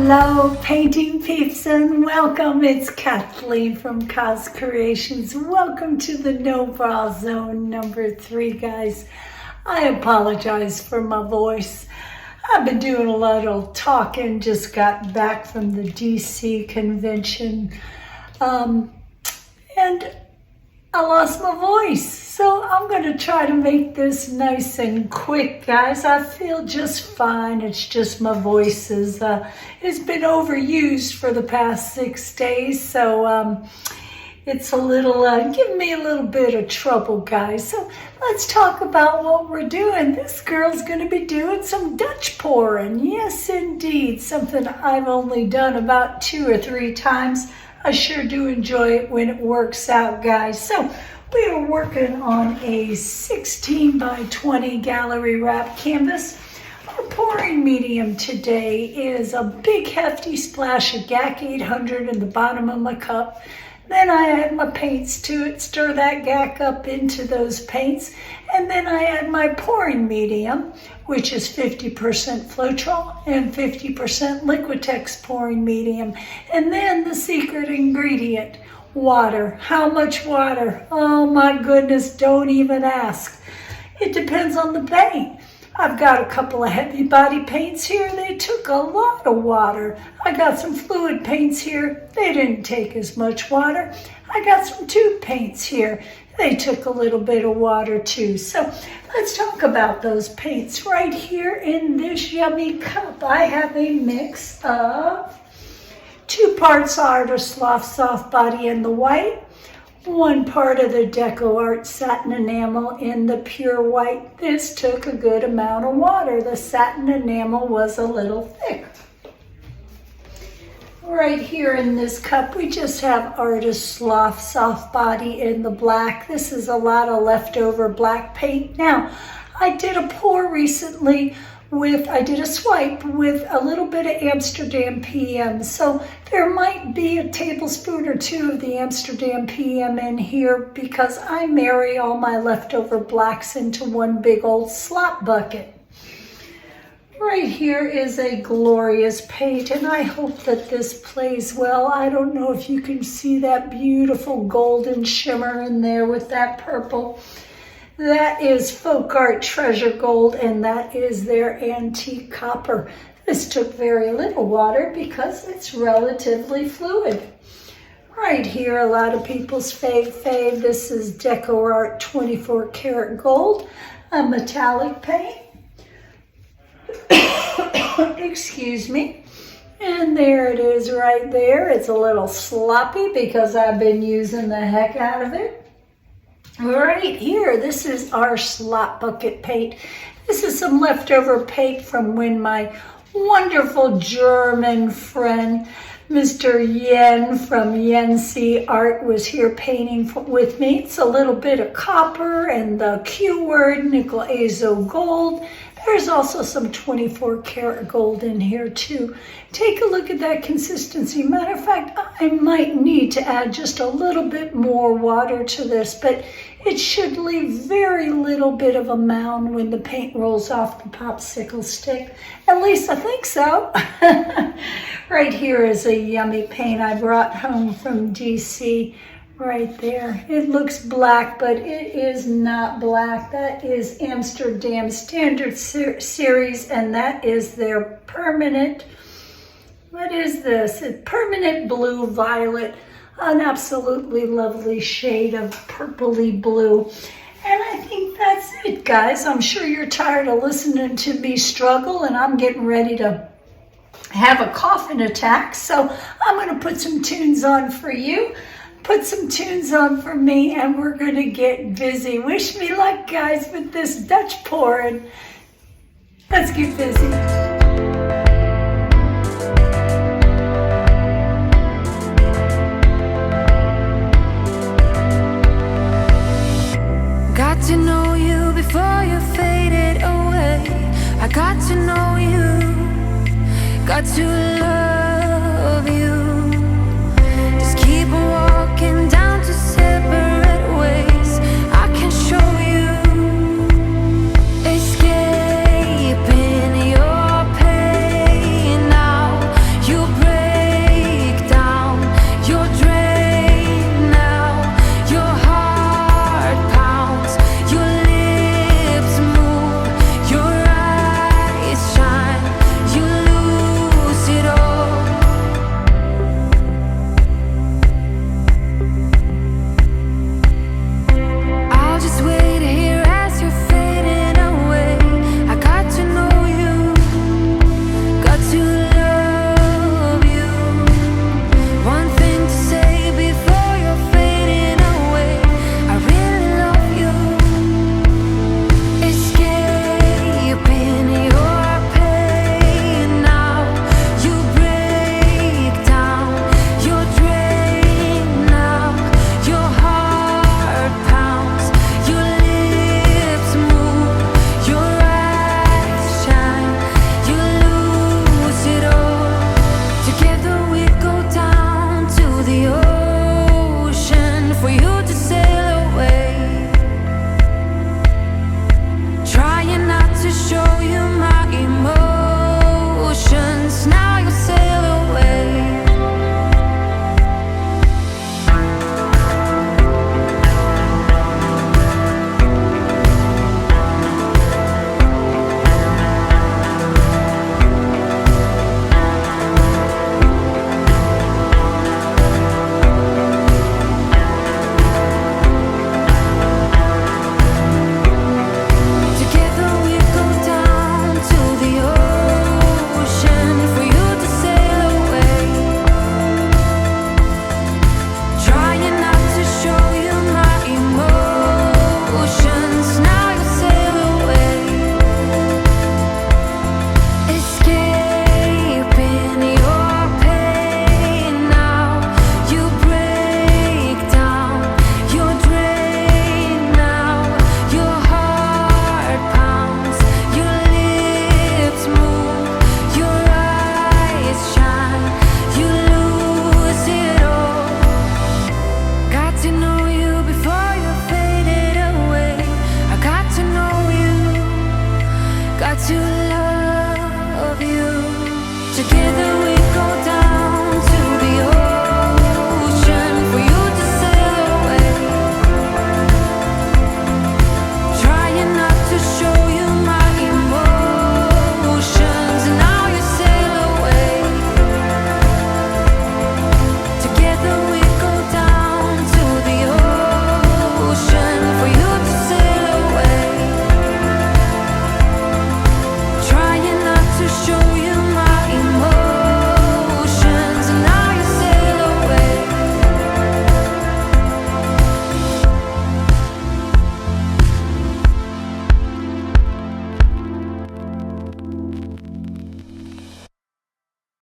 Hello, painting peeps, and welcome. It's Kathleen from Coz Creations. Welcome to the No Bra Zone number 3, guys. I apologize for my voice. I've been doing a lot of talking, just got back from the DC convention, and I lost my voice. So I'm going to try to make this nice and quick, guys. I feel just fine. It's just my voice it's been overused for the past 6 days. So it's a little, giving me a little bit of trouble, guys. So let's talk about what we're doing. This girl's going to be doing some Dutch pouring. Yes, indeed. Something I've only done about 2 or 3 times. I sure do enjoy it when it works out, guys. So we are working on a 16 by 20 gallery wrap canvas. Our pouring medium today is a big hefty Splash of Gac 800 in the bottom of my cup. Then I add my paints to it, stir that Gac up into those paints, and then I add my pouring medium, which is 50% Floetrol and 50% Liquitex Pouring Medium. And then the secret ingredient, water. How much water? Oh my goodness, don't even ask. It depends on the paint. I've got a couple of heavy body paints here. They took a lot of water. I got some fluid paints here. They didn't take as much water. I got some tube paints here. They took a little bit of water too. So let's talk about those paints. Right here in this yummy cup, I have a mix of 2 parts Artist Loft Soft Body in the white, 1 part of the DecoArt satin enamel in the pure white. This took a good amount of water. The satin enamel was a little thick. Right here in this cup, we just have Artist Loft Soft Body in the black. This is a lot of leftover black paint. Now, I did a pour recently I did a swipe with a little bit of Amsterdam PM. So there might be a tablespoon or 2 of the Amsterdam PM in here because I marry all my leftover blacks into one big old slop bucket. Right here is a glorious paint, and I hope that this plays well. I don't know if you can see that beautiful golden shimmer in there with that purple. That is FolkArt Treasure Gold, and that is their antique copper. This took very little water because it's relatively fluid. Right here, a lot of people's fave. This is DecoArt 24 karat gold, a metallic paint. Excuse me. And there it is right there. It's a little sloppy because I've been using the heck out of it. Right here, this is our slop bucket paint. This is some leftover paint from when my wonderful German friend, Mr. Yen from Yensi Art, was here painting with me. It's a little bit of copper and the Q word, nickel Azo Gold. There's also some 24 karat gold in here too. Take a look at that consistency. Matter of fact, I might need to add just a little bit more water to this, but it should leave very little bit of a mound when the paint rolls off the popsicle stick. At least I think so. Right here is a yummy paint I brought home from DC. Right there. It looks black, but it is not black. That is Amsterdam Standard Series, and that is their permanent, what is this? It's permanent blue violet, an absolutely lovely shade of purpley blue. And I think that's it, guys. I'm sure you're tired of listening to me struggle, and I'm getting ready to have a coughing attack. So I'm going to put some tunes on for you. Put some tunes on for me, and we're going to get busy. Wish me luck, guys, with this Dutch pouring. Let's get busy. Got to know you before you faded away. I got to know you. Got to love